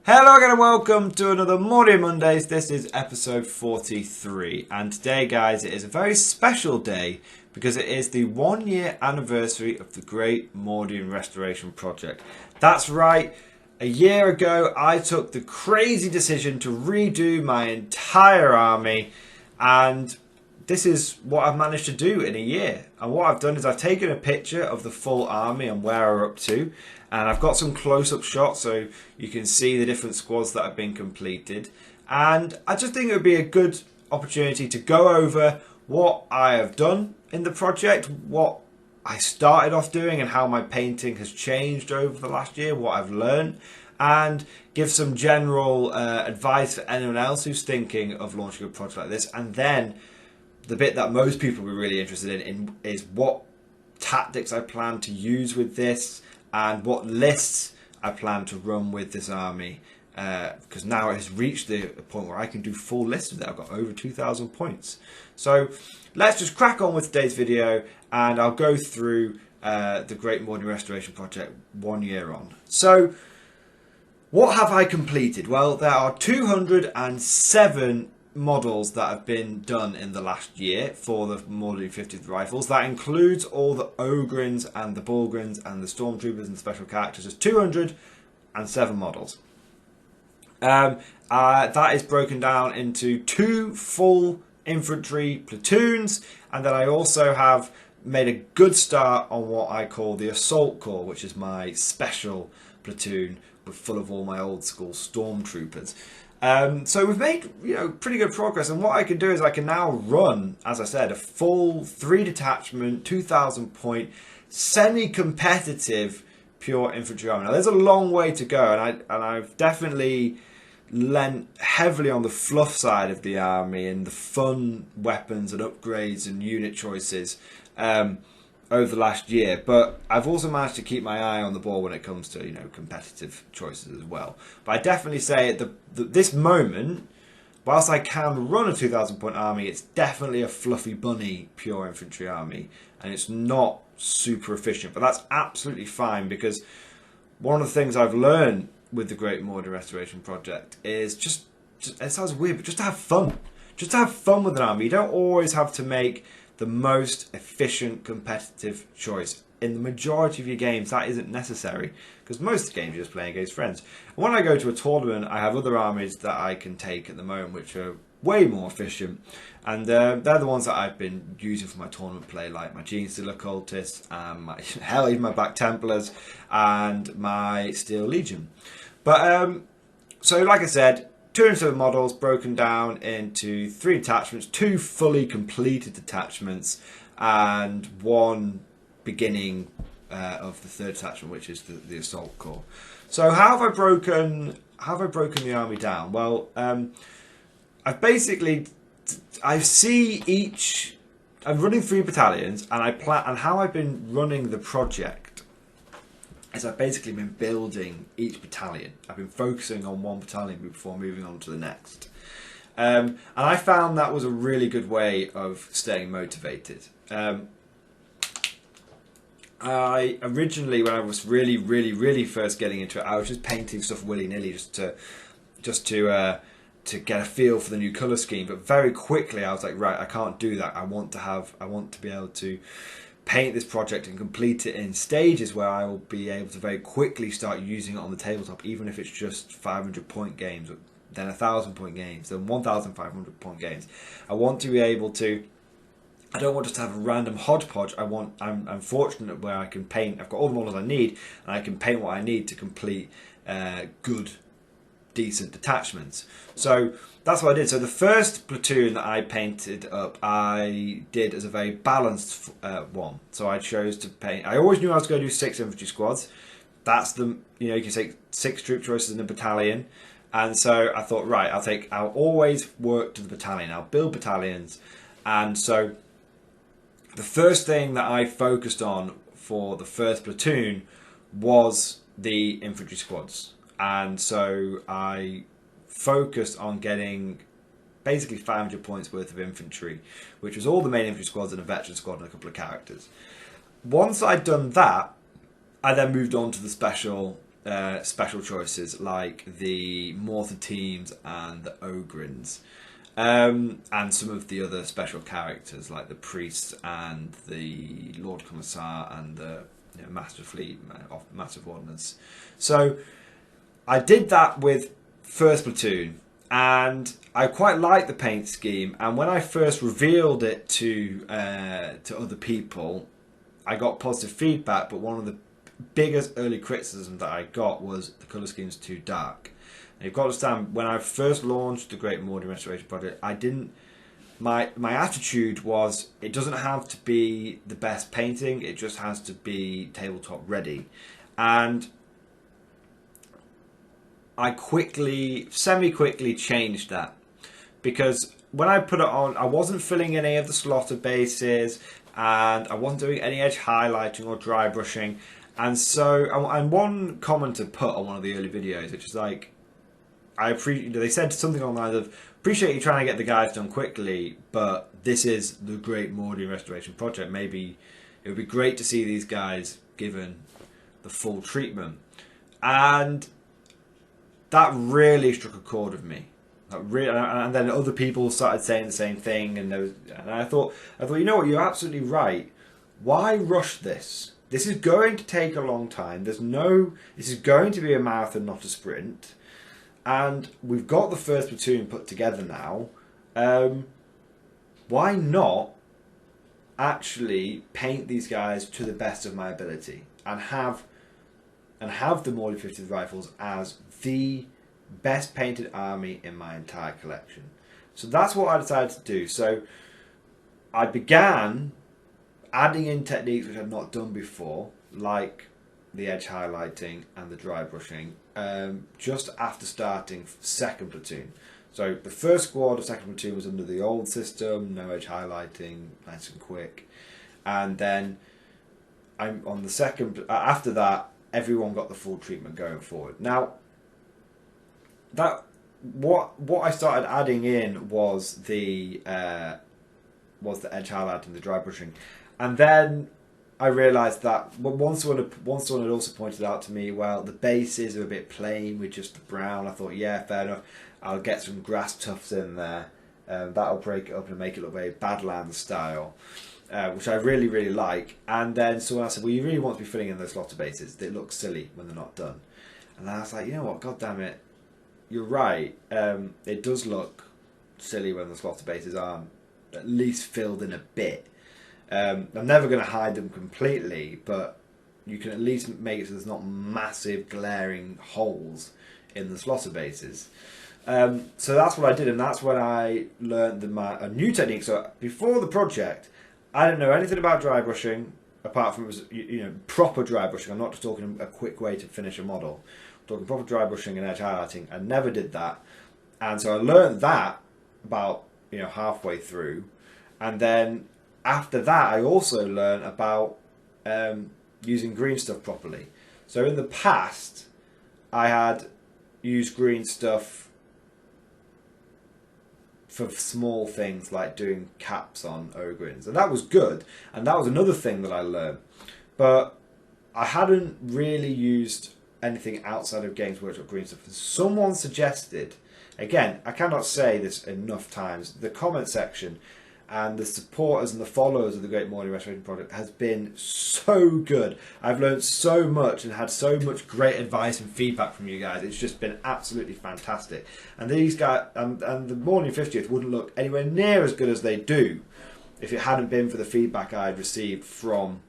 Hello again and welcome to another Mordian Mondays. This is episode 43 and today guys it is a very special day because it is the 1 year anniversary of the Great Mordian Restoration Project. That's right, a year ago I took the crazy decision to redo my entire army, and this is what I've managed to do in a year. And what I've done is I've taken a picture of the full army and where we're up to. And I've got some close-up shots so you can see the different squads that have been completed. And I just think it would be a good opportunity to go over what I have done in the project, what I started off doing and how my painting has changed over the last year, what I've learned, and give some general advice for anyone else who's thinking of launching a project like this. And then the bit that most people will be really interested in is what tactics I plan to use with this and what lists I plan to run with this army, because now it has reached the point where I can do full lists with it. I've got over 2,000 points. So let's just crack on with today's video and I'll go through the Great Mordian Restoration Project 1 year on. So what have I completed? Well, there are 207 models that have been done in the last year for the Mordian 50th Rifles. That includes all the Ogryns and the Bulgryns and the Stormtroopers and the special characters. There's 207 models. That is broken down into 2 full infantry platoons, and then I also have made a good start on what I call the Assault Corps, which is my special platoon full of all my old school Stormtroopers. So we've made pretty good progress, and what I can do is I can now run, as I said, a full 3 detachment, 2,000 point, semi-competitive pure infantry army. Now there's a long way to go, and I've definitely lent heavily on the fluff side of the army and the fun weapons and upgrades and unit choices over the last year, but I've also managed to keep my eye on the ball when it comes to competitive choices as well. But I definitely say at this moment, whilst I can run a 2,000 point army, it's definitely a fluffy bunny pure infantry army, and it's not super efficient. But that's absolutely fine, because one of the things I've learned with the Great Mordian Restoration Project is just it sounds weird, but just to have fun. Just to have fun with an army. You don't always have to make the most efficient competitive choice. In the majority of your games that isn't necessary, because most of the games you're just playing against friends. And when I go to a tournament, I have other armies that I can take at the moment which are way more efficient, and they're the ones that I've been using for my tournament play, like my Genestealer Cultists, hell, even my Black Templars and my Steel Legion. But so like I said, 207 models broken down into 3 detachments, 2 fully completed detachments, and 1 beginning of the 3rd detachment, which is the Assault Corps. So how have I broken the army down? Well, I'm running 3 battalions, and how I've been running the project is I've basically been building each battalion. I've been focusing on one battalion before moving on to the next. And I found that was a really good way of staying motivated. I originally, when I was really first getting into it, I was just painting stuff willy-nilly just to get a feel for the new colour scheme. But very quickly I was like, right, I can't do that. I want to be able to paint this project and complete it in stages where I will be able to very quickly start using it on the tabletop, even if it's just 500 point games, then 1,000 point games, then 1,500 point games. I want to be able to, I don't want just to have a random hodgepodge. I'm fortunate where I can paint, I've got all the models I need, and I can paint what I need to complete good, decent detachments. So that's what I did. So the first platoon that I painted up, I did as a very balanced one. So I chose to paint, I always knew I was going to do 6 infantry squads. That's the, you can take 6 troop choices in a battalion. And so I thought, right, I'll always work to the battalion. I'll build battalions. And so the first thing that I focused on for the first platoon was the infantry squads. And so I focused on getting basically 500 points worth of infantry, which was all the main infantry squads and a veteran squad and a couple of characters. Once I'd done that, I then moved on to the special special choices like the Mortar teams and the Ogrins. And some of the other special characters like the Priests and the Lord Commissar and the Master Fleet, Massive Ordnance. So I did that with first platoon, and I quite liked the paint scheme. And when I first revealed it to other people, I got positive feedback. But one of the biggest early criticism that I got was the colour scheme's too dark. And you've got to understand, when I first launched the Great Mordian Restoration Project, I didn't. My attitude was, it doesn't have to be the best painting, it just has to be tabletop ready. And I semi-quickly changed that, because when I put it on, I wasn't filling any of the slaughter bases, and I wasn't doing any edge highlighting or dry brushing. And so, and one commenter put on one of the early videos, which is like, they said something along the lines of, appreciate you trying to get the guys done quickly, but this is the Great Mordian Restoration Project. Maybe it would be great to see these guys given the full treatment. And that really struck a chord with me. And then other people started saying the same thing, and I thought, you know what, you're absolutely right. Why rush this? This is going to take a long time. This is going to be a marathon, not a sprint. And we've got the first platoon put together now. Why not actually paint these guys to the best of my ability and have the Mordian 50th Rifles as the best painted army in my entire collection? So that's what I decided to do. So I began adding in techniques which I'd not done before, like the edge highlighting and the dry brushing, just after starting second platoon. So the first squad of second platoon was under the old system, no edge highlighting, nice and quick. And then I'm on the second. After that, everyone got the full treatment going forward. Now, what I started adding in was the edge highlighting, the dry brushing, and then I realised that one someone had also pointed out to me, well, the bases are a bit plain with just the brown. I thought, yeah, fair enough. I'll get some grass tufts in there. That'll break it up and make it look very Badlands style, which I really, really like. And then someone else said, well, you really want to be filling in those slaughter bases. They look silly when they're not done. And I was like, you know what, God damn it, you're right. It does look silly when the slaughter bases aren't at least filled in a bit. I'm never going to hide them completely, but you can at least make it so there's not massive glaring holes in the slaughter bases. So that's what I did, and that's when I learned a new technique. So before the project, I didn't know anything about dry brushing, apart from it was proper dry brushing. I'm not just talking a quick way to finish a model. I'm talking proper dry brushing and edge highlighting. I never did that, and so I learned that about halfway through, and then after that, I also learned about using green stuff properly. So in the past, I had used green stuff for small things like doing caps on Ogrins, and that was good. And that was another thing that I learned. But I hadn't really used anything outside of Games Workshop green stuff. Someone suggested, again, I cannot say this enough times, the comment section and the supporters and the followers of the Great Mordian Restoration Project has been so good. I've learned so much and had so much great advice and feedback from you guys. It's just been absolutely fantastic. And these guys and the Mordian 50th wouldn't look anywhere near as good as they do if it hadn't been for the feedback I had received from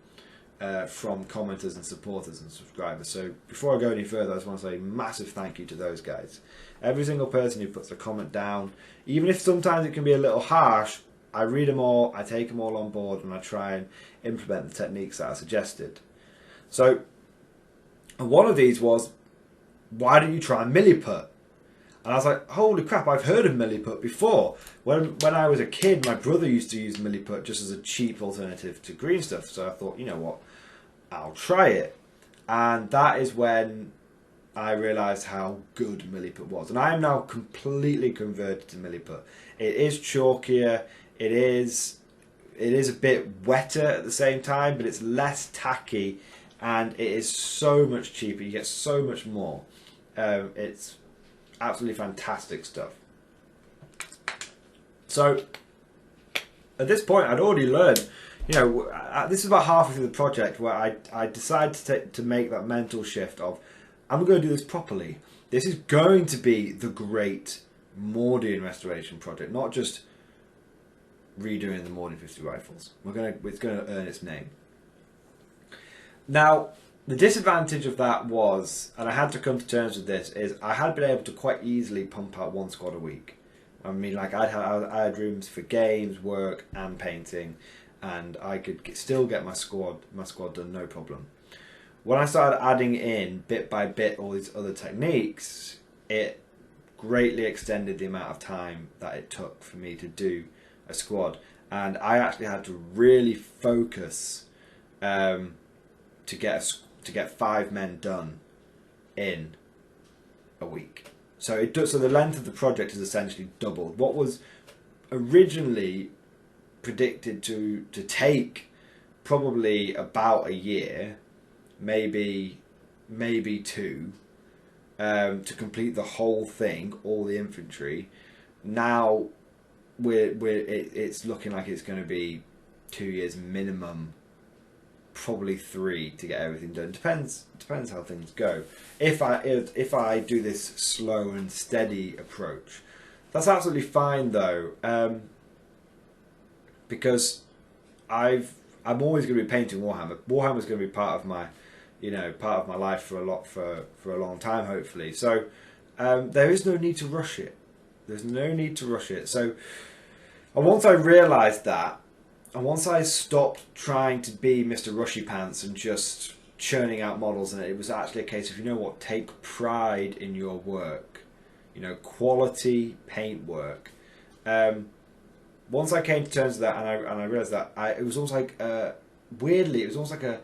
commenters and supporters and subscribers. So before I go any further, I just want to say a massive thank you to those guys. Every single person who puts a comment down, even if sometimes it can be a little harsh, I read them all, I take them all on board, and I try and implement the techniques that I suggested. So, one of these was, why don't you try milliput? And I was like, holy crap, I've heard of milliput before. When I was a kid, my brother used to use milliput just as a cheap alternative to green stuff. So I thought, you know what, I'll try it. And that is when I realised how good milliput was. And I am now completely converted to milliput. It is chalkier. It is a bit wetter at the same time, but it's less tacky and it is so much cheaper. You get so much more. It's absolutely fantastic stuff. So at this point, I'd already learned. This is about halfway through the project where I decided to make that mental shift of, I'm going to do this properly. This is going to be the great Mordian restoration project, not just redoing the Mordian 50 rifles. It's going to earn its name. Now, the disadvantage of that was, and I had to come to terms with this, is I had been able to quite easily pump out one squad a week. I mean, like I had rooms for games, work, and painting, and I could still get my squad done, no problem. When I started adding in bit by bit all these other techniques, it greatly extended the amount of time that it took for me to do a squad, and I actually had to really focus to get 5 men done in a week. So the length of the project has essentially doubled. What was originally predicted to take probably about a year, maybe 2, to complete the whole thing, all the infantry. Now it's looking like it's going to be 2 years minimum, probably 3 to get everything done. Depends how things go. If I do this slow and steady approach, that's absolutely fine though, because I'm always going to be painting Warhammer. Warhammer's going to be part of my life for a long time, hopefully. So there is no need to rush it. There's no need to rush it. So once I realised that, and once I stopped trying to be Mr. Rushy Pants and just churning out models, and it was actually a case of, take pride in your work, quality paint work. Once I came to terms with that, and I realised that, it was almost like weirdly, it was almost like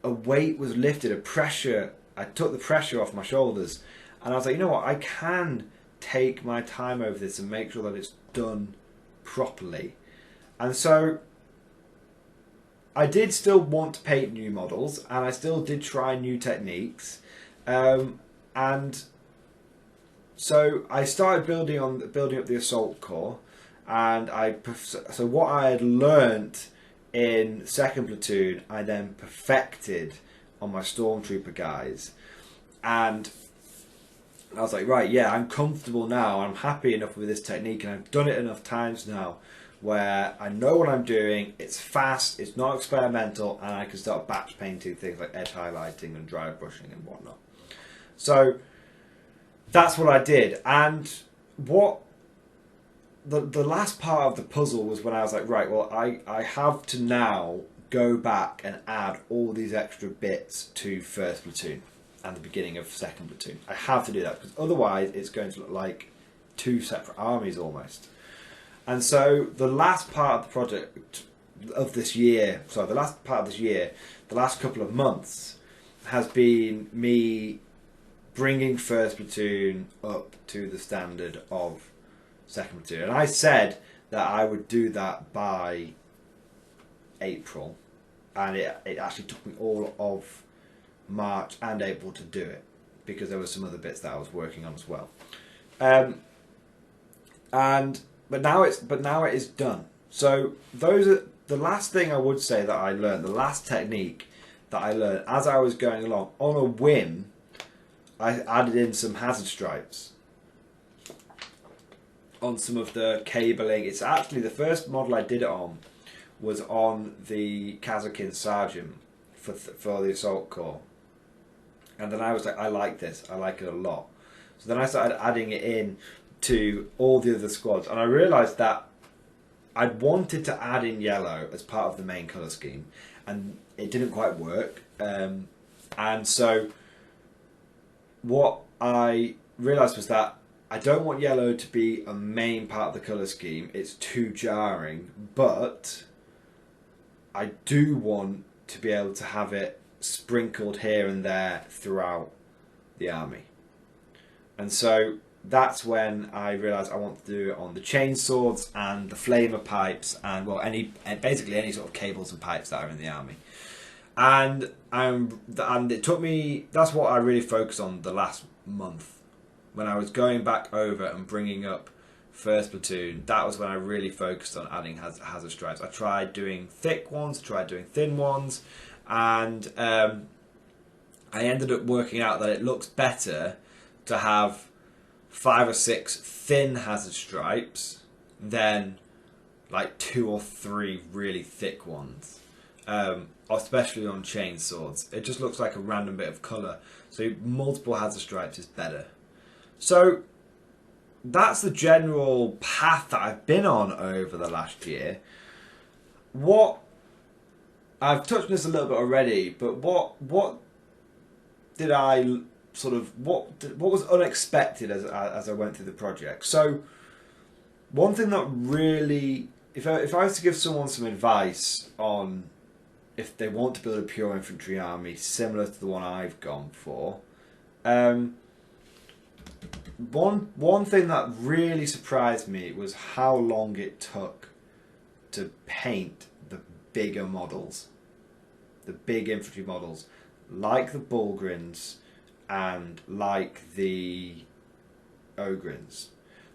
a weight was lifted, a pressure. I took the pressure off my shoulders, and I was like, you know what, I can take my time over this and make sure that it's done properly. And so I did still want to paint new models, and I still did try new techniques, and so I started building up the assault corps, and so what I had learnt in 2nd platoon, I then perfected on my stormtrooper guys, and I was like, right, yeah, I'm comfortable now, I'm happy enough with this technique, and I've done it enough times now where I know what I'm doing, it's fast, it's not experimental, and I can start batch painting things like edge highlighting and dry brushing and whatnot. So that's what I did, and what the last part of the puzzle was when I was like, right, well, I have to now go back and add all these extra bits to 1st platoon and the beginning of 2nd platoon. I have to do that, because otherwise it's going to look like 2 separate armies almost. And so the last part of the project of this year, the last couple of months, has been me bringing 1st platoon up to the standard of 2nd platoon. And I said that I would do that by April, and it actually took me all of March and April to do it, because there were some other bits that I was working on as well. But now it is done. So those are the last thing I would say that I learned, the last technique that I learned as I was going along. On a whim, I added in some hazard stripes on some of the cabling. It's actually the first model I did it on was on the Kazakin Sergeant for the Assault Corps. And then I was like, I like this, I like it a lot. So then I started adding it in to all the other squads, and I realised that I'd wanted to add in yellow as part of the main colour scheme, and it didn't quite work. And so what I realised was that I don't want yellow to be a main part of the colour scheme, it's too jarring, but I do want to be able to have it sprinkled here and there throughout the army. And so that's when I realised I want to do it on the chainswords and the flamer pipes, and well, basically any sort of cables and pipes that are in the army. and it took me. That's what I really focused on the last month when I was going back over and bringing up first platoon. That was when I really focused on adding hazard stripes. I tried doing thick ones, tried doing thin ones, and I ended up working out that it looks better to have 5 or 6 thin hazard stripes than like 2 or 3 really thick ones, especially on chain swords. It just looks like a random bit of colour. So multiple hazard stripes is better. So that's the general path that I've been on over the last year. What I've touched on this a little bit already, but what did I sort of what was unexpected as I went through the project? So one thing that really, if I was to give someone some advice on if they want to build a pure infantry army similar to the one I've gone for, one thing that really surprised me was how long it took to paint the bigger models, the big infantry models, like the Bulgrins and like the Ogrins.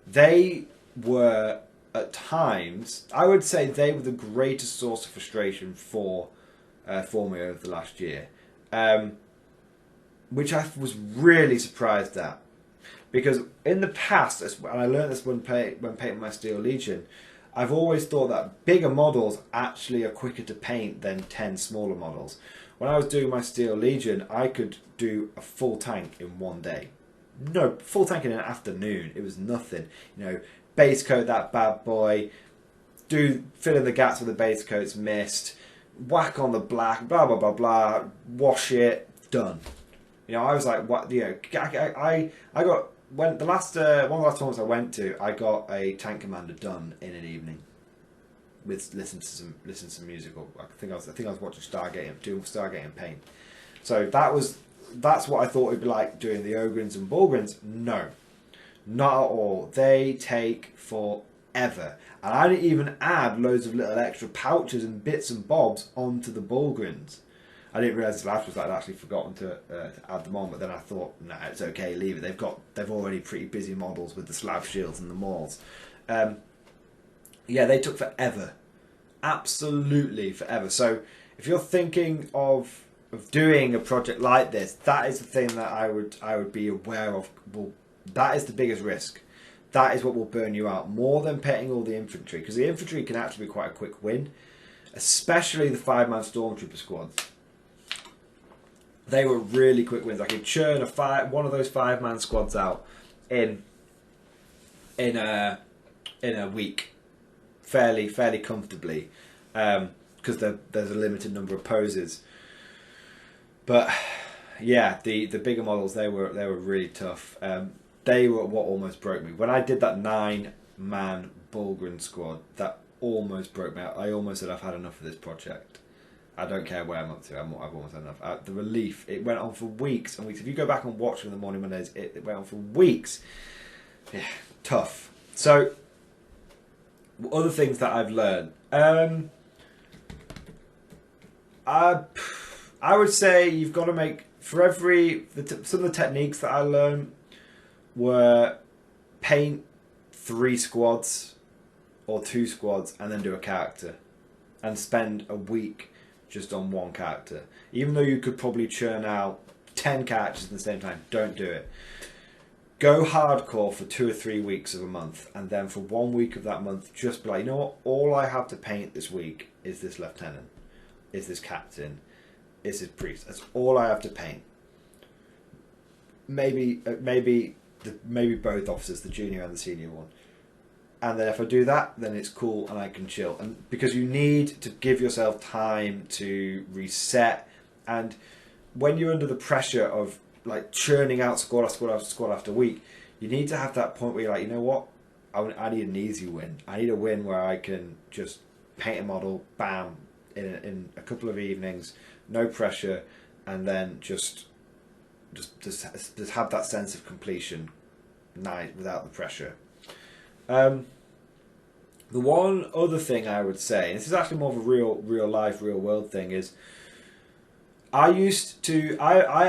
They were, at times, I would say they were the greatest source of frustration for me over the last year, which I was really surprised at, because in the past, and I learned this when painting my Steel Legion, I've always thought that bigger models actually are quicker to paint than 10 smaller models. When I was doing my Steel Legion, I could do a full tank in one day. No, full tank in an afternoon. It was nothing. You know, base coat that bad boy, fill in the gaps where the base coat's missed, whack on the black, blah blah blah blah, wash it, done. You know, I was like, what? You know, I got one of the last tournaments I went to, I got a tank commander done in an evening with listen to some music. Or I think I was watching doing Stargate paint. So that's what I thought it'd be like doing the Ogrins and Bulgrins. No, not at all. They take forever, and I didn't even add loads of little extra pouches and bits and bobs onto the Bulgrins. I didn't realise this last was I'd actually forgotten to add them on, but then I thought, nah, it's okay, leave it. They've already pretty busy models with the slab shields and the mauls. Yeah, they took forever, absolutely forever. So if you're thinking of doing a project like this, that is the thing that I would be aware of. Well, that is the biggest risk. That is what will burn you out more than painting all the infantry, because the infantry can actually be quite a quick win, especially the 5-man stormtrooper squads. They were really quick wins. I could churn one of those 5-man squads out in a week, fairly comfortably, because there's a limited number of poses. But yeah, the bigger models, they were really tough. They were what almost broke me when I did that 9-man Bulgrin squad. That almost broke me out. I almost said I've had enough of this project. I don't care where I'm up to. I've almost had enough. The relief, it went on for weeks and weeks. If you go back and watch from the Morning Mondays, it went on for weeks. Yeah, tough. So, other things that I've learned. I would say you've got to make, for some of the techniques that I learned were paint 3 squads or 2 squads and then do a character and spend a week just on one character. Even though you could probably churn out 10 characters at the same time, don't do it. Go hardcore for 2 or 3 weeks of a month, and then for 1 week of that month, just be like, you know what, all I have to paint this week is this lieutenant, is this captain, is this priest. That's all I have to paint. Maybe both officers, the junior and the senior one. And then if I do that, then it's cool and I can chill. And because you need to give yourself time to reset. And when you're under the pressure of like churning out squad after squad after squad after week, you need to have that point where you're like, you know what? I need an easy win. I need a win where I can just paint a model, bam, in a couple of evenings, no pressure, and then just have that sense of completion, night without the pressure. The one other thing I would say, and this is actually more of a real life, real world thing, is I used to. I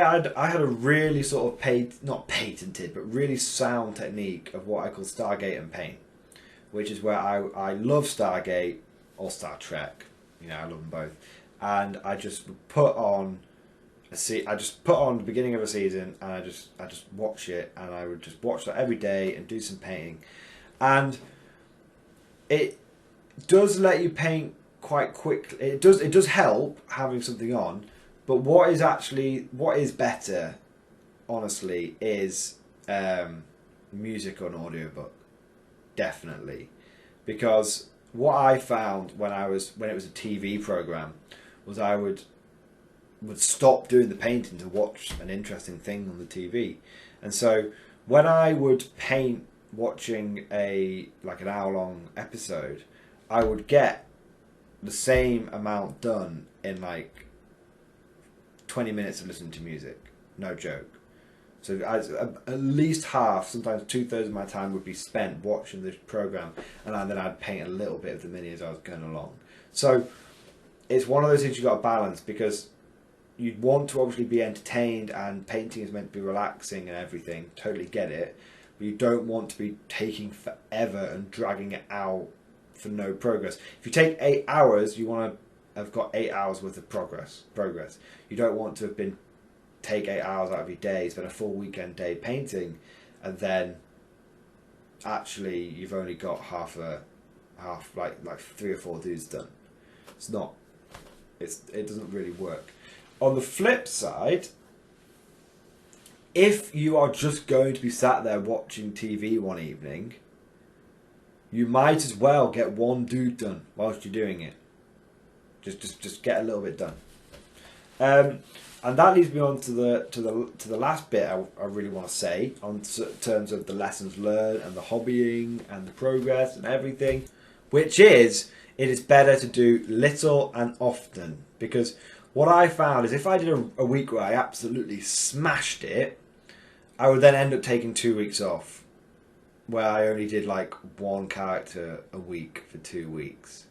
had a really sort of not patented, but really sound technique of what I call Stargate and paint, which is where I love Stargate or Star Trek. You know, I love them both, and I just put on I just put on the beginning of a season, and I just watch it, and I would just watch that every day and do some painting, and it does let you paint quite quickly. It does help having something on. But what is better, honestly, is music or an audiobook, definitely, because what I found when it was a TV program was I would stop doing the painting to watch an interesting thing on the TV, and so when I would paint watching an hour-long episode, I would get the same amount done in like 20 minutes of listening to music, no joke. So at least half, sometimes 2/3 of my time would be spent watching this program, and then I'd paint a little bit of the mini as I was going along. So it's one of those things you've got to balance, because you'd want to obviously be entertained, and painting is meant to be relaxing and everything, totally get it, but you don't want to be taking forever and dragging it out for no progress. If you take 8 hours, you want to have got 8 hours worth of progress. You don't want to have take 8 hours out of your day, spend a full weekend day painting, and then actually you've only got half like 3 or 4 dudes done. It doesn't really work. On the flip side, if you are just going to be sat there watching TV one evening, you might as well get one dude done whilst you're doing it. Just get a little bit done, and that leads me on to the last bit I really want to say on terms of the lessons learned and the hobbying and the progress and everything, which is it is better to do little and often, because what I found is if I did a week where I absolutely smashed it, I would then end up taking 2 weeks off, where I only did like one character a week for 2 weeks.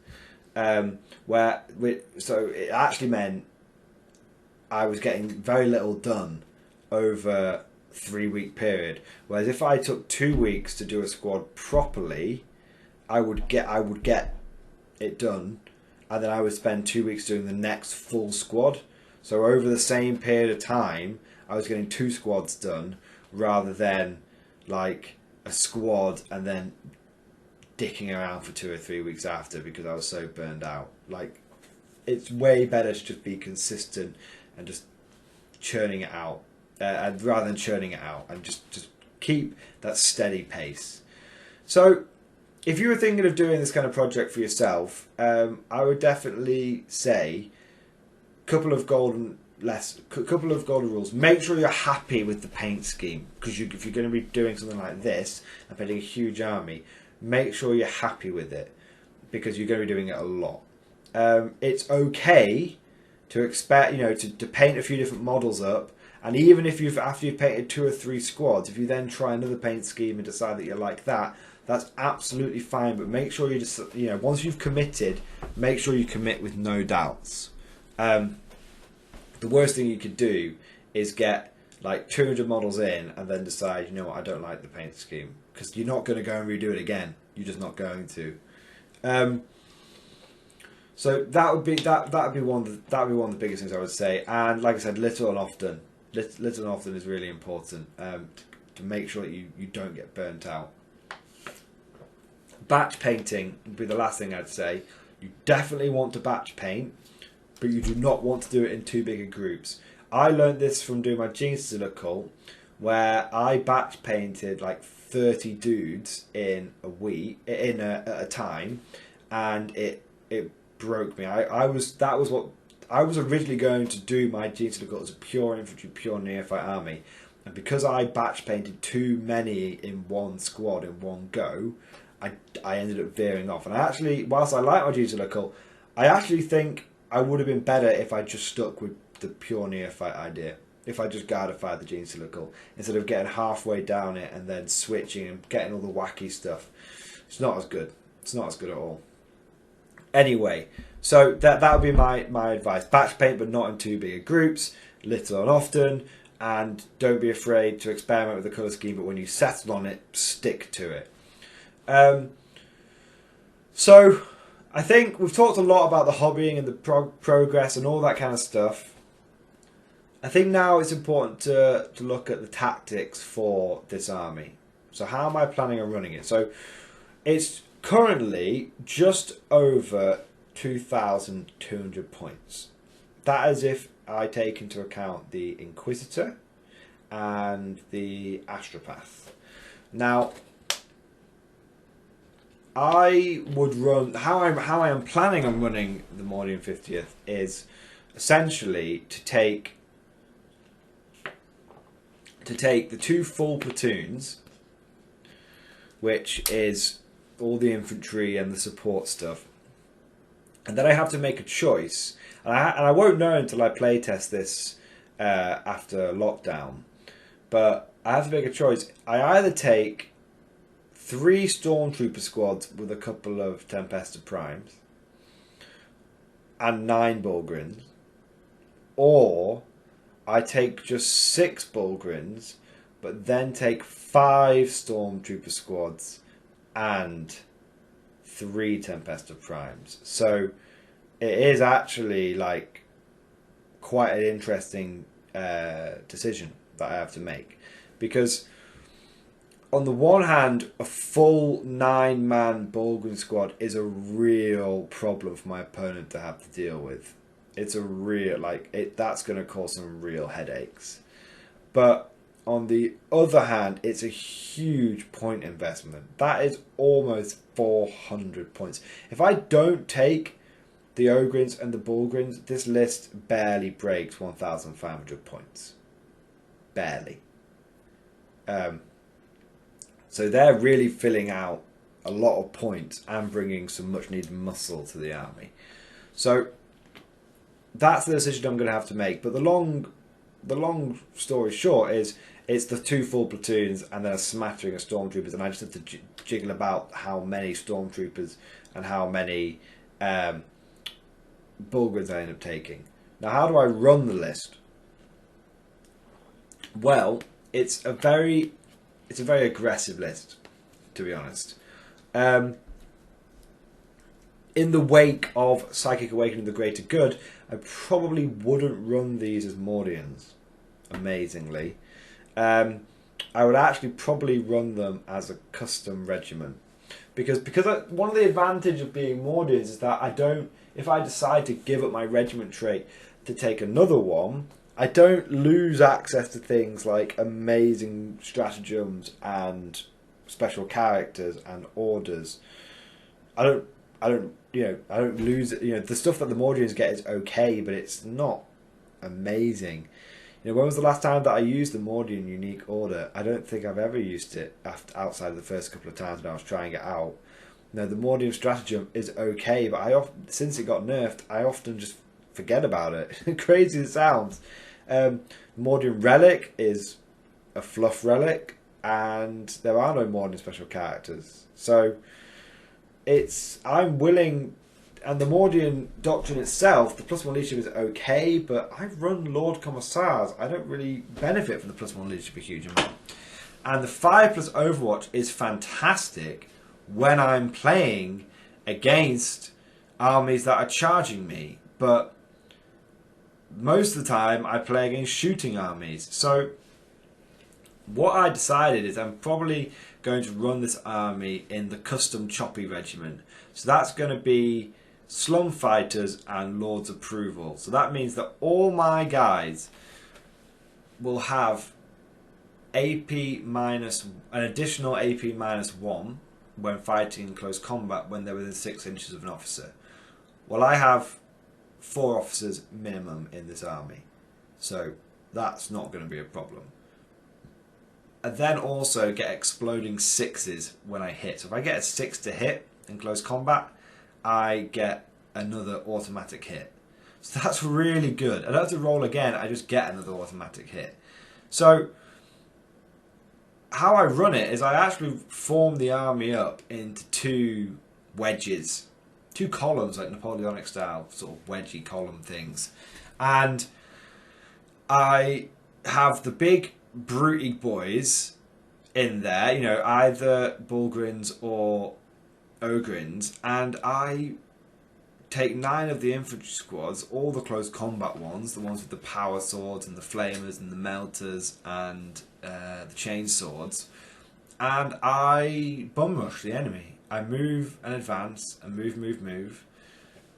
So it actually meant I was getting very little done over a 3-week period. Whereas if I took 2 weeks to do a squad properly, I would get it done, and then I would spend 2 weeks doing the next full squad. So over the same period of time, I was getting 2 squads done rather than like a squad and then dicking around for 2 or 3 weeks after because I was so burned out. Like, it's way better to just be consistent and just churning it out, and rather than churning it out, and just keep that steady pace. So if you were thinking of doing this kind of project for yourself, I would definitely say couple of golden rules. Make sure you're happy with the paint scheme, because if you're going to be doing something like this and painting a huge army, make sure you're happy with it, because you're going to be doing it a lot. It's okay to expect, to paint a few different models up, and even if after you've painted 2 or 3 squads, if you then try another paint scheme and decide that you like that, that's absolutely fine. But make sure you just, once you've committed, make sure you commit with no doubts. The worst thing you could do is get like 200 models in and then decide, you know what, I don't like the paint scheme, because you're not going to go and redo it again. You're just not going to. So that would be one of the biggest things I would say. And like I said, little and often. Little and often is really important, to make sure that you don't get burnt out. Batch painting would be the last thing I'd say. You definitely want to batch paint, but you do not want to do it in too big of groups. I learned this from doing my Gene Cult, where I batch painted like 30 dudes in a time, and it broke me. I was originally going to do my Gene Cult as a pure infantry, pure neophyte army, and because I batch painted too many in one squad in one go, I ended up veering off. And I actually, whilst I like my Gene Cult, I actually think I would have been better if I just stuck with the pure neophyte idea. If I just gardified the Gene Cult instead of getting halfway down it and then switching and getting all the wacky stuff. It's not as good. It's not as good at all. Anyway, so that would be my advice. Batch paint, but not in too big groups, little and often, and don't be afraid to experiment with the colour scheme, but when you settle on it, stick to it. So I think we've talked a lot about the hobbying and the progress and all that kind of stuff. I think now it's important to look at the tactics for this army. So how am I planning on running it? So it's currently just over 2,200 points. That is if I take into account the Inquisitor and the Astropath. Now, I would run how I am planning on running the Mordian 50th is essentially to take the 2 full platoons, which is all the infantry and the support stuff, and then I have to make a choice, and I won't know until I playtest this after lockdown, but I have to make a choice. I either take 3 Stormtrooper squads with a couple of Tempested Primes and 9 Bulgrins, or I take just 6 Bulgrins but then take 5 Stormtrooper squads and 3 Tempested Primes. So it is actually like quite an interesting decision that I have to make, because on the one hand, a full 9-man Bulgrin squad is a real problem for my opponent to have to deal with. It's a real, that's going to cause some real headaches. But on the other hand, it's a huge point investment. That is almost 400 points. If I don't take the Ogrins and the Bulgrins, this list barely breaks 1,500 points. Barely. So they're really filling out a lot of points and bringing some much needed muscle to the army. So that's the decision I'm going to have to make. But the long story short is it's the 2 full platoons and then a smattering of Stormtroopers, and I just have to jiggle about how many Stormtroopers and how many Bulgrins I end up taking. Now, how do I run the list? Well, it's a very aggressive list, to be honest. In the wake of Psychic Awakening the Greater Good, I probably wouldn't run these as Mordians, amazingly. I would actually probably run them as a custom regiment. Because one of the advantages of being Mordians is that if I decide to give up my regiment trait to take another one, I don't lose access to things like amazing stratagems and special characters and orders. I don't lose it. The stuff that the Mordians get is okay, but it's not amazing. When was the last time that I used the Mordian unique order? I don't think I've ever used it outside of the first couple of times when I was trying it out. The Mordian stratagem is okay, but since it got nerfed, I often just forget about it. Crazy as it sounds. Mordian relic is a fluff relic, and there are no Mordian special characters. So I'm willing, and the Mordian doctrine itself, the +1 leadership is okay, but I run Lord Commissars. I don't really benefit from the +1 leadership a huge amount. And the 5+ Overwatch is fantastic when I'm playing against armies that are charging me, but most of the time I play against shooting armies. So what I decided is I'm probably going to run this army in the custom choppy regiment. So that's going to be Slum Fighters and Lord's Approval. So that means that all my guys will have AP minus, an additional AP -1 when fighting in close combat when they're within 6 inches of an officer. Well, I have 4 officers minimum in this army, so that's not going to be a problem. I then also get exploding 6s when I hit. So if I get a 6 to hit in close combat, I get another automatic hit. So that's really good. I don't have to roll again, I just get another automatic hit. So how I run it is I actually form the army up into 2 wedges. two columns, like Napoleonic style, sort of wedgy column things. And I have the big brutey boys in there, you know, either Bulgrins or Ogrins, and I take 9 of the infantry squads, all the close combat ones, the ones with the power swords and the flamers and the melters and the chain swords, and I bum rush the enemy. I move and advance and move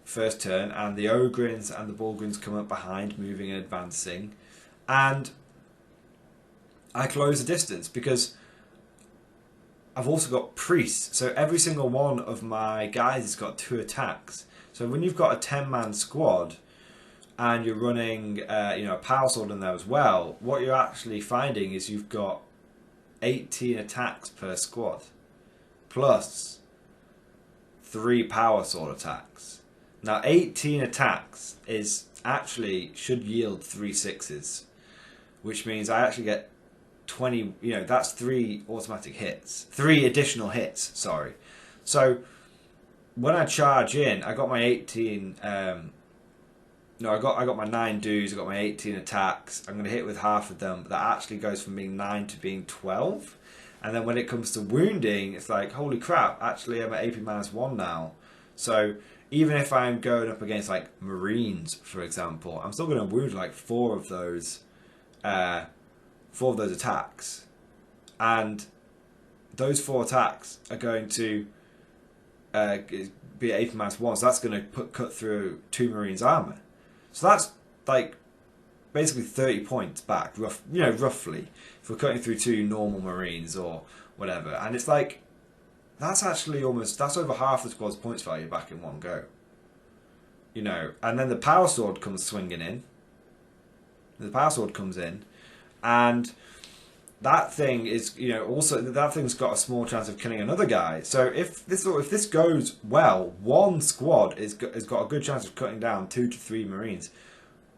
first turn, and the Ogrins and the Bulgrins come up behind, moving and advancing, and I close the distance because I've also got priests. So every single one of my guys has got 2 attacks. So when you've got a 10-man squad and you're running a power sword in there as well, what you're actually finding is you've got 18 attacks per squad plus 3 power sword attacks. Now 18 attacks is actually should yield 3 6s, which means I actually get 20, you know, that's 3 automatic hits, 3 additional hits, sorry. So when I charge in, I got my 18, I got my 9 dudes, I got my 18 attacks. I'm going to hit with half of them, but that actually goes from being 9 to being 12. And then when it comes to wounding, it's like, holy crap, actually I'm at AP -1 now. So even if I'm going up against like Marines, for example, I'm still going to wound like 4 of those attacks. And those 4 attacks are going to be at AP -1, so that's going to cut through 2 Marines' armour. So that's like basically 30 points back, roughly, if we're cutting through 2 normal Marines or whatever. And it's like, that's actually that's over half the squad's points value back in one go. You know, and then the power sword comes swinging in. The power sword comes in, and that thing is, you know, also that thing's got a small chance of killing another guy. So if this goes well, one squad has got a good chance of cutting down 2 to 3 Marines,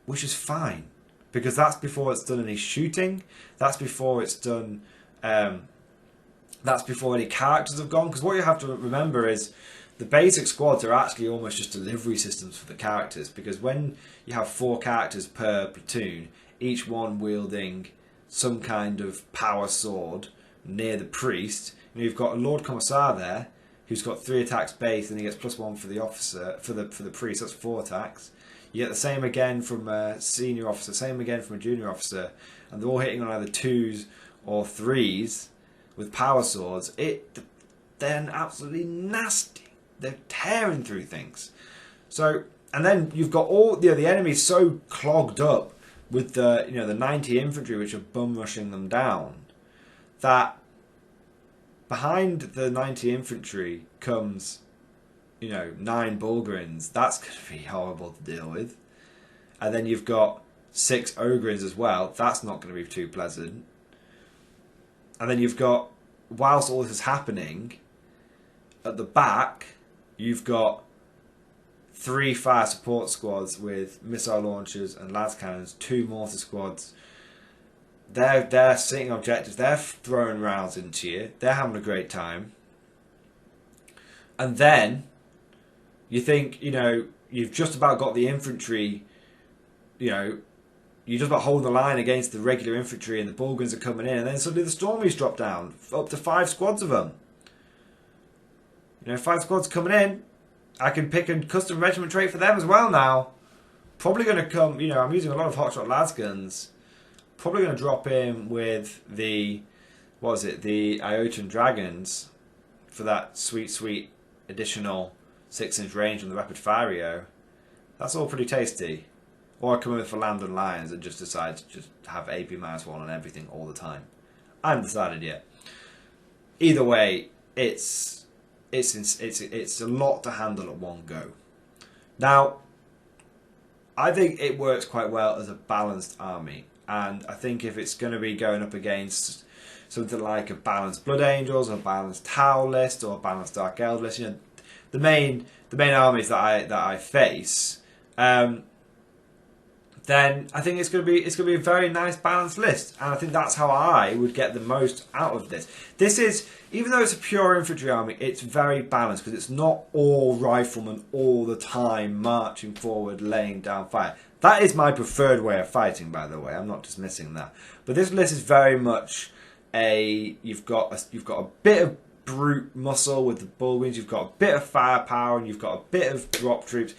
which is fine, because that's before it's done any shooting. That's before it's done. That's before any characters have gone. Because what you have to remember is the basic squads are actually almost just delivery systems for the characters. Because when you have 4 characters per platoon, each one wielding some kind of power sword near the priest, you know, you've got a Lord Commissar there who's got 3 attacks base, and he gets +1 for the officer, for the priest. That's 4 attacks. You get the same again from a senior officer, same again from a junior officer, and they're all hitting on either 2s or 3s with power swords. They're absolutely nasty. They're tearing through things. So, and then you've got all the enemy's so clogged up with the 90 infantry which are bum rushing them down, that behind the 90 infantry comes 9 Bulgrins. That's going to be horrible to deal with. And then you've got 6 Ogrins as well. That's not going to be too pleasant. And then you've got, whilst all this is happening, at the back you've got 3 fire support squads with missile launchers and las cannons, 2 mortar squads. They're sitting objectives, they're throwing rounds into you, they're having a great time. And then you think, you've just about got the infantry, you're just about holding the line against the regular infantry, and the Bulgrins are coming in, and then suddenly the Stormies drop down, up to 5 squads of them. 5 squads coming in. I can pick a custom regiment trait for them as well now. Probably going to come, I'm using a lot of hotshot lasguns. Probably going to drop in with the, the Iotan Dragons for that sweet additional 6-inch range on the rapid fire. That's all pretty tasty. Or I come in for Land and Lions and just decide to just have AP -1 on everything all the time. I haven't decided yet. Either way, it's a lot to handle at one go. Now, I think it works quite well as a balanced army, and I think if it's going to be going up against something like a balanced Blood Angels, or a balanced Tau list, or a balanced Dark Eld list, the main armies that I face, then I think it's going to be a very nice balanced list, and I think that's how I would get the most out of this. This is, even though it's a pure infantry army, it's very balanced because it's not all riflemen all the time marching forward, laying down fire. That is my preferred way of fighting, by the way. I'm not dismissing that, but this list is very much you've got a bit of brute muscle with the bullwings, you've got a bit of firepower, and you've got a bit of drop troops.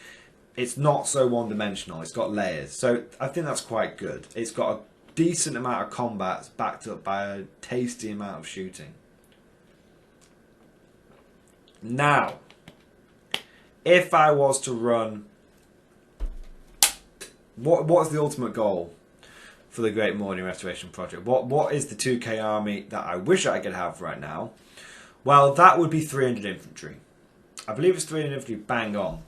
It's not so one-dimensional. It's got layers. So I think that's quite good. It's got a decent amount of combat backed up by a tasty amount of shooting. Now, if I was to run... What's the ultimate goal for the Great Mordian Restoration Project? What is the 2k army that I wish I could have right now? Well, that would be 300 infantry. I believe it's 300 infantry bang on.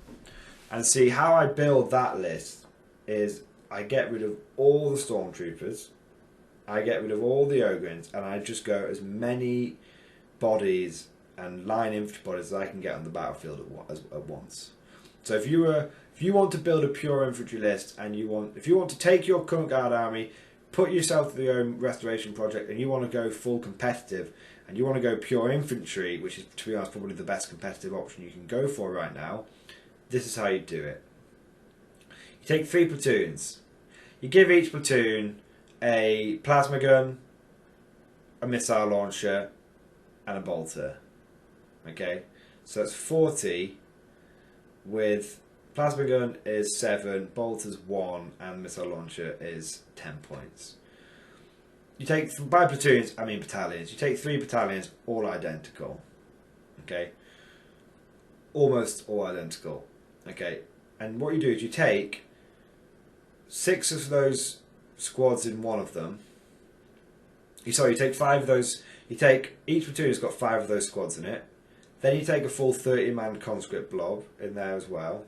And see, how I build that list is I get rid of all the stormtroopers, I get rid of all the ogrins, and I just go as many bodies and line infantry bodies as I can get on the battlefield at once. So if you want to build a pure infantry list, and if you want to take your current guard army, put yourself through your own restoration project, and you want to go full competitive, and you want to go pure infantry, which is, to be honest, probably the best competitive option you can go for right now, this is how you do it. You take 3 platoons. You give each platoon a plasma gun, a missile launcher, and a bolter. Okay, so that's 40 with plasma gun is 7, bolters 1, and missile launcher is 10 points. You take, by platoons, I mean battalions. You take 3 battalions, all identical. Okay, almost all identical. Okay, and what you do is you take 6 of those squads in one of them. You take 5 of those. You take, each platoon has got 5 of those squads in it. Then you take a full 30-man conscript blob in there as well.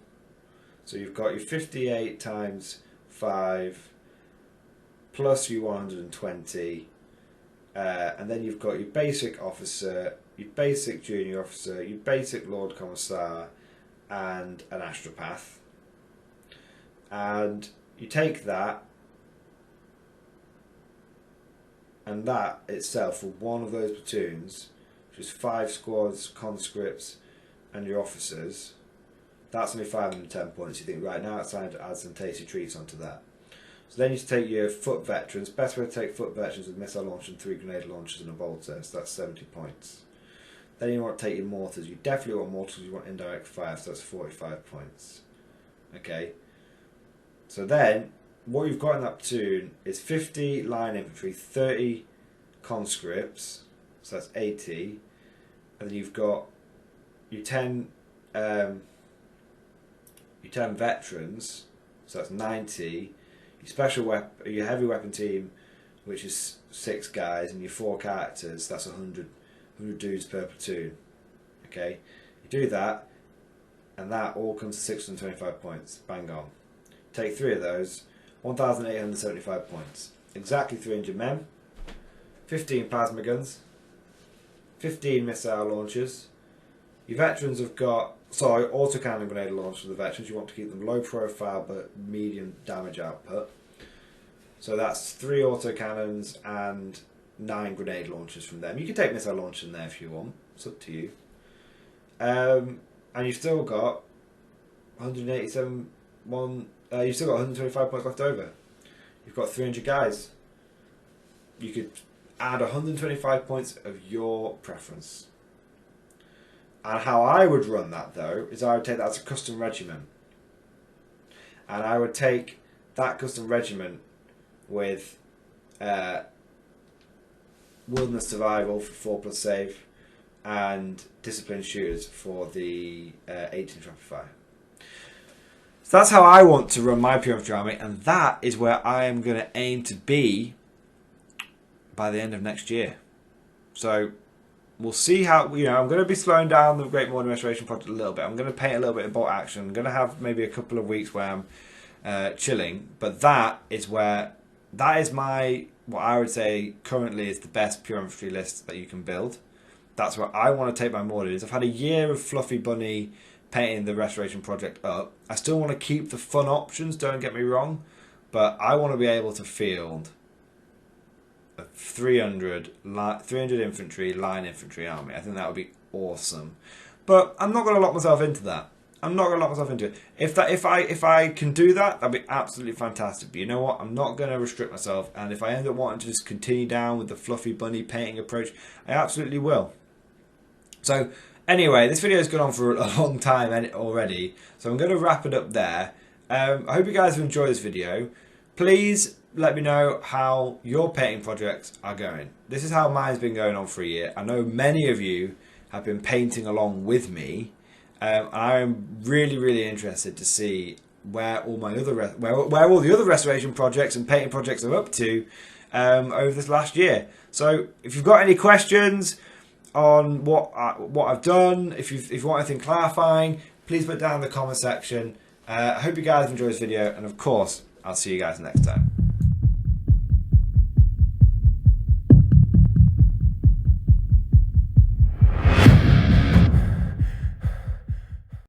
So you've got your 58 times 5 plus your 120, and then you've got your basic officer, your basic junior officer, your basic Lord Commissar, and an astropath. And you take that, and that itself for one of those platoons, which is 5 squads, conscripts, and your officers, that's only 510 points. You think, right, now it's time to add some tasty treats onto that. So then you take your foot veterans. Best way to take foot veterans with missile launch and 3 grenade launchers and a bolter. So that's 70 points. Then you want to take your mortars. You definitely want mortars. You want indirect fire. So that's 45 points. Okay. So then what you've got in that platoon is 50 line infantry, 30 conscripts. So that's 80. And then you've got your 10 veterans. So that's 90. Your special weapon, your heavy weapon team, which is 6 guys, and your 4 characters, that's 100 dudes per platoon. Okay, you do that, and that all comes to 625 points. Bang on. Take 3 of those, 1,875 points. Exactly 300 men, 15 plasma guns, 15 missile launchers. Your veterans have got, sorry, autocannon grenade launch for the veterans. You want to keep them low profile but medium damage output. So that's 3 autocannons and 9 grenade launchers from them. You can take missile launch in there if you want. It's up to you. And you've still got 187 you've still got 125 points left over. You've got 300 guys. You could add 125 points of your preference. And how I would run that, though, is I would take that as a custom regiment. And I would take that custom regiment with wilderness survival for 4+ save and disciplined shooters for the 18 rapid fire. So that's how I want to run my pure infantry army, and that is where I am going to aim to be by the end of next year. So we'll see how, I'm going to be slowing down the Great Mordian Restoration Project a little bit. I'm going to paint a little bit of bolt action. I'm going to have maybe a couple of weeks where I'm chilling, but that is my, what I would say currently is the best pure infantry list that you can build. That's where I want to take my Mordians. I've had a year of Fluffy Bunny painting the restoration project up. I still want to keep the fun options, don't get me wrong, but I want to be able to field a 300 infantry, line infantry army. I think that would be awesome. But I'm not going to lock myself into that. I'm not going to lock myself into it. If I can do that, that'd be absolutely fantastic. But you know what? I'm not going to restrict myself. And if I end up wanting to just continue down with the fluffy bunny painting approach, I absolutely will. So anyway, this video has gone on for a long time already. So I'm going to wrap it up there. I hope you guys have enjoyed this video. Please let me know how your painting projects are going. This is how mine's been going on for a year. I know many of you have been painting along with me. I am really interested to see where all my other where all the other restoration projects and painting projects are up to over this last year. So if you've got any questions on what I've done, if you want anything clarifying, please put it down in the comment section. I hope you guys enjoyed this video, and of course I'll see you guys next time.